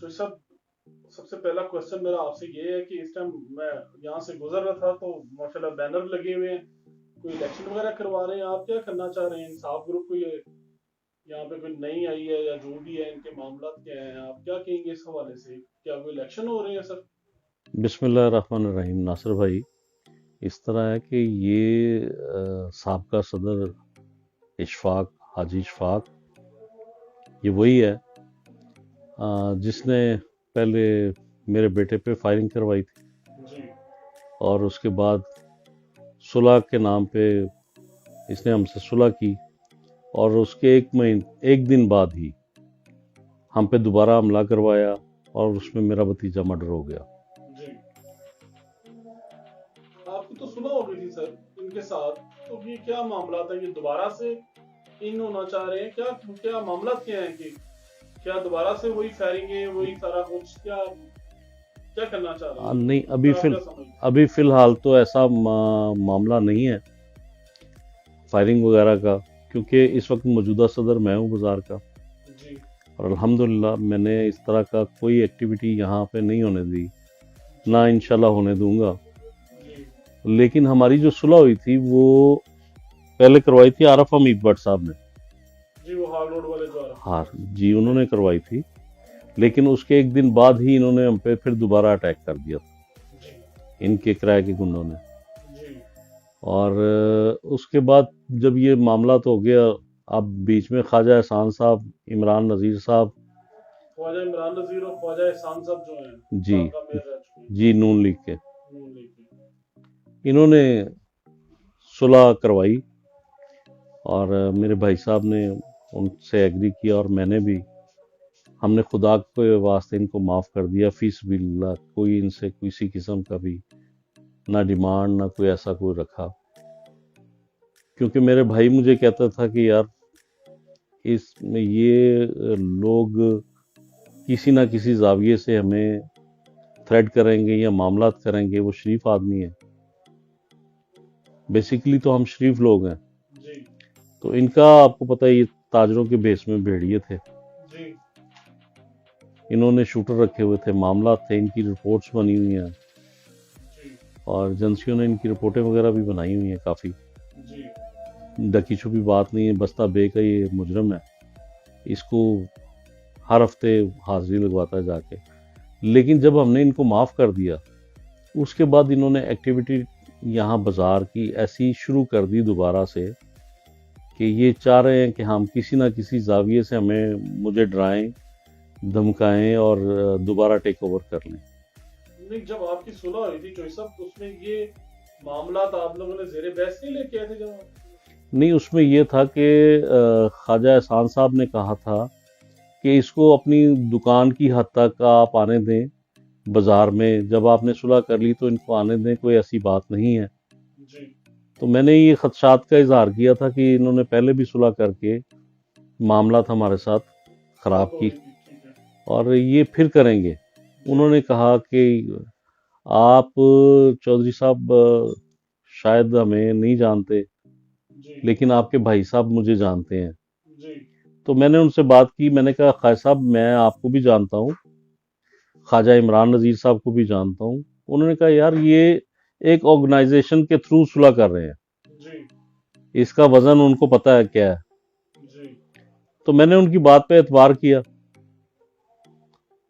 तो सब सबसे पहला क्वेश्चन मेरा आपसे ये है कि इस टाइम मैं यहाँ से गुजर रहा था तो माशाल्लाह बैनर लगे हुए हैं, कोई इलेक्शन वगैरह करवा रहे हैं, आप क्या करना चाह रहे हैं? इंसाफ ग्रुप को ये यहाँ पे कोई नई आई है या जो भी है, इनके मामला क्या हैं, आप क्या कहेंगे इस हवाले से? क्या कोई इलेक्शन हो रहे हैं सर? बिस्मिल्लाहिर्रहमानिर्रहीम। नासिर भाई, इस तरह है कि ये साबका सदर इशफाक, हाजी इशफाक, ये वही है जिसने पहले मेरे बेटे पे फायरिंग करवाई थी जी। और उसके बाद सुलह के नाम पे इसने हमसे सुलह की और उसके एक दिन बाद ही हम पे दोबारा हमला करवाया और उसमें मेरा भतीजा मर्डर हो गया। जी। आपकी तो सुलह हो गई थी सर इनके साथ, तो ये क्या मामला था? ये दोबारा से इन होना चाह रहे हैं क्या? क्या मामला क्या है कि क्या दोबारा से वही फायरिंग है, वही सारा कुछ? क्या क्या करना चाह रहे हैं ये? नहीं, सर आप क्या समझ? अभी फ़िलहाल तो ऐसा मामला नहीं है फायरिंग वगैरह का, क्योंकि इस वक्त मौजूदा सदर मैं हूँ बाज़ार का जी। और अल्हम्दुलिल्लाह मैंने इस तरह का कोई एक्टिविटी यहाँ पे नहीं होने दी, जी। ना इंशाल्लाह होने दूंगा। जी। लेकिन हमारी जो सुलह हुई थी वो पहले करवाई थी आरफ हमीद भट्ट साहब ने। जी, वो हाल रोड वाले द्वारा। हाँ जी, उन्होंने करवाई थी, लेकिन उसके एक दिन बाद ही इन्होंने हम पे फिर दोबारा अटैक कर दिया था, जी। इनके किराए के गुंडों ने। जी। और उसके बाद जब ये मामला तो हो गया, अब बीच में ख्वाजा एहसान साहब, इमरान नज़ीर साहब, ख्वाजा इमरान नजीर और ख्वाजा एहसान साहब जो हैं, जी साबका मेयर रह चुके हैं। जी, नून लीग के, नून लीग के। इन्होंने सुलह करवाई और मेरे भाई साहब ने उनसे एग्री किया और मैंने भी, हमने खुदा के वास्ते इनको माफ़ कर दिया फीस बिल्ला। कोई इनसे किसी किस्म का भी ना डिमांड, ना कोई ऐसा कोई रखा, क्योंकि मेरे भाई मुझे कहता था कि यार इसमें ये लोग किसी ना किसी जाविये से हमें थ्रेड करेंगे या मामलात करेंगे। वो शरीफ आदमी है, बेसिकली तो हम शरीफ लोग हैं। जी। तो इनका आपको पता है, ये ताजरों के भेस में भेड़िए थे, जी। इन्होंने शूटर रखे हुए थे, मामला थे, इनकी रिपोर्ट्स बनी हुई हैं जी। और एजेंसियों ने इनकी रिपोर्टें वगैरह भी बनाई हुई हैं काफ़ी। जी। ढकी छुपी बात नहीं है, बस्ता बे का ये मुजरम है, इसको हर हफ्ते हाजिरी लगवाता है जाके। लेकिन जब हमने इनको माफ़ कर दिया, उसके बाद इन्होंने एक्टिविटी यहाँ बाज़ार की ऐसी शुरू कर दी दोबारा से कि ये चाह रहे हैं कि हम किसी ना किसी जाविये से हमें मुझे डराएं, धमकाएं और दोबारा टेक ओवर कर लें। नहीं, जब आपकी सुलह हुई थी चोई साहब, उसमें ये मामला तो आप लोगों ने जेरे बहस नहीं लेके आए थे जब? नहीं, उसमें ये था कि ख्वाजा एहसान साहब ने कहा था कि इसको अपनी दुकान की हद तक आप आने दें बाज़ार में, जब आपने सुलह कर ली तो इनको आने दें, कोई ऐसी बात नहीं है। जी। तो मैंने ये खदशात का इजहार किया था कि इन्होंने पहले भी सुलह करके मामला था हमारे साथ ख़राब खत्म हो की गई थी, ठीक है। और ये फिर करेंगे। जी। उन्होंने कहा कि आप चौधरी साहब शायद हमें नहीं जानते, जी। लेकिन आपके भाई साहब मुझे जानते हैं। जी। तो मैंने उनसे बात की, मैंने कहा ख्वाजा साहब मैं आपको भी जानता हूँ, ख्वाजा इमरान नज़ीर साहब को भी जानता हूँ। उन्होंने कहा यार ये एक ऑर्गेनाइजेशन के थ्रू सुलह कर रहे हैं, जी। इसका वजन उनको पता है क्या है। जी। तो मैंने उनकी बात पे एतबार किया,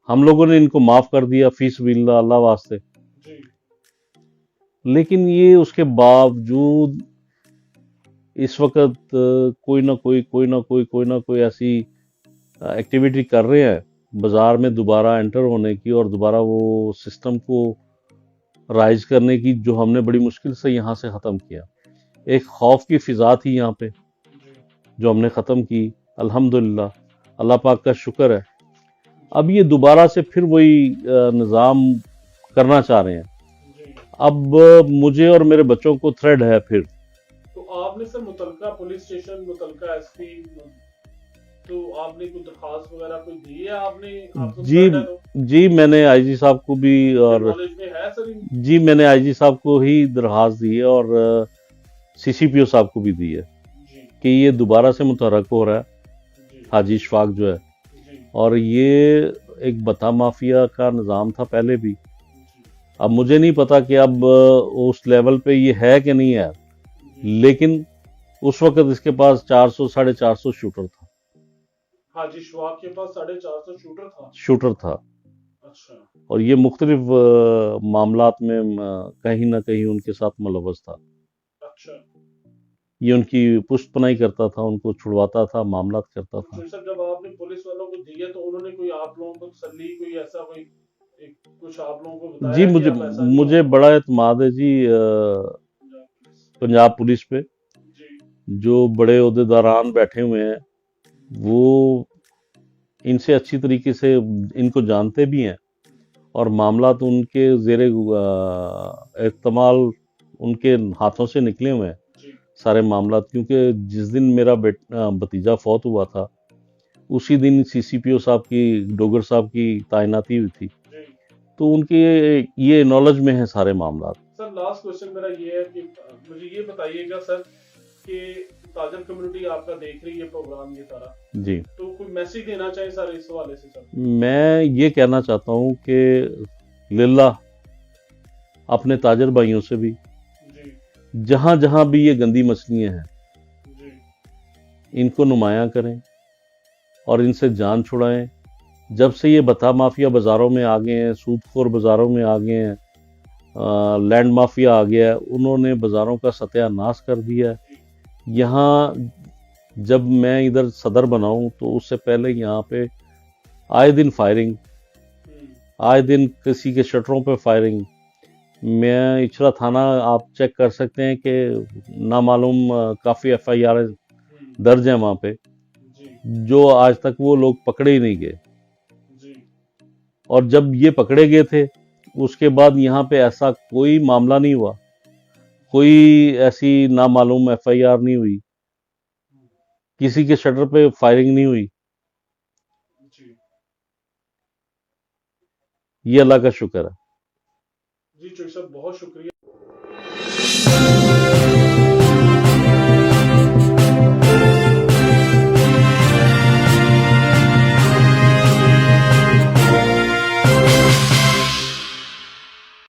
हम लोगों ने इनको माफ़ कर दिया फीस बिल्ला, अल्लाह वास्ते। जी। लेकिन ये उसके बावजूद इस वक्त कोई ना कोई ऐसी एक्टिविटी कर रहे हैं बाजार में दोबारा एंटर होने की और दोबारा वो सिस्टम को राइज करने की, जो हमने बड़ी मुश्किल से यहाँ से ख़त्म किया। एक खौफ की फ़िज़ा थी यहाँ पे, जी। जो हमने ख़त्म की अल्हम्दुलिल्लाह, अल्लाह पाक का शुक्र है। जी। अब ये दोबारा से फिर वही निज़ाम करना चाह रहे हैं। जी। अब मुझे और मेरे बच्चों को थ्रेड है फिर। तो आपने सर मुतलका पुलिस स्टेशन, मुतलका एसपी, तो आपने कोई दरखास्त वगैरह कोई दी है? आपने, आपको जी थर्ड है तो जी, मैंने आईजी साहब को भी, आपके और नॉलेज में है सर इन? जी मैंने आईजी साहब को ही दरखास्त दी है और सीसीपीओ साहब को भी दी है जी। कि ये दोबारा से मुतहरक हो रहा है जी। हाजी इशफाक जो है, जी। और ये एक बता माफिया का निज़ाम था पहले भी। जी अब मुझे नहीं पता कि अब उस लेवल पे ये है कि नहीं है, जी। लेकिन उस वक्त इसके पास 400 450 शूटर था। हाँ जी, शवाब के पास 450 शूटर था। शूटर था। अच्छा। और ये मुख्तलिफ मामलात में कहीं ना कहीं उनके साथ मुलव्वस था। अच्छा। ये उनकी पुष्टपनाही करता था, उनको छुड़वाता था, मामलात करता तो था। चोई साहब, जब आपने पुलिस वालों को दिए तो उन्होंने कोई आप लोगों को तसल्ली, कोई ऐसा कोई एक कुछ आप लोगों को जी, बताया कि मुझे आप ऐसा नहीं मुझे होगा? बड़ा एतमाद है जी पंजाब पुलिस। पंजाब पुलिस पे। जी। जो बड़े ओहदेदारान बैठे हुए हैं वो इनसे अच्छी तरीके से इनको जानते भी हैं, और मामला तो उनके जेरे इस्तेमाल उनके हाथों से निकले हुए हैं जी सारे मामला। क्योंकि जिस दिन मेरा भतीजा फौत हुआ था, उसी दिन सीसीपीओ साहब की, डोगर साहब की तायनाती हुई थी। जी। तो उनके ये नॉलेज में है सारे मामला। सर, लास्ट क्वेश्चन मेरा ये है कि मुझे ये बताइएगा सर कि ताजर कम्युनिटी आपका देख रही है प्रोग्राम ये सारा, जी, तो कोई मैसेज देना चाहिए सर इस हवाले से सर? मैं ये कहना चाहता हूँ कि लिल्ला अपने ताजर भाइयों से भी, जी जहां जहां भी ये गंदी मछलियां हैं, जी इनको नुमायां करें और इनसे जान छुड़ाएं। जब से ये बता माफिया बाजारों में आ गए हैं, सूदखोर बाजारों में आ गए हैं, लैंड माफिया आ गया है, उन्होंने बाजारों का सत्यानाश कर दिया है। जी। यहाँ जब मैं इधर सदर बना हूं तो उससे पहले यहाँ पे आए दिन फायरिंग, आए दिन किसी के शटरों पे फायरिंग। मैं इचरा थाना आप चेक कर सकते हैं कि नामालूम काफ़ी एफआईआर दर्ज है वहाँ पे, जी जो आज तक वो लोग पकड़े ही नहीं गए। जी और जब ये पकड़े गए थे, उसके बाद यहाँ पे ऐसा कोई मामला नहीं हुआ, कोई ऐसी नामालूम एफआईआर नहीं हुई, किसी के शटर पे फायरिंग नहीं हुई। जी ये अल्लाह का शुक्र है। जी। चोई साहब, बहुत शुक्रिया।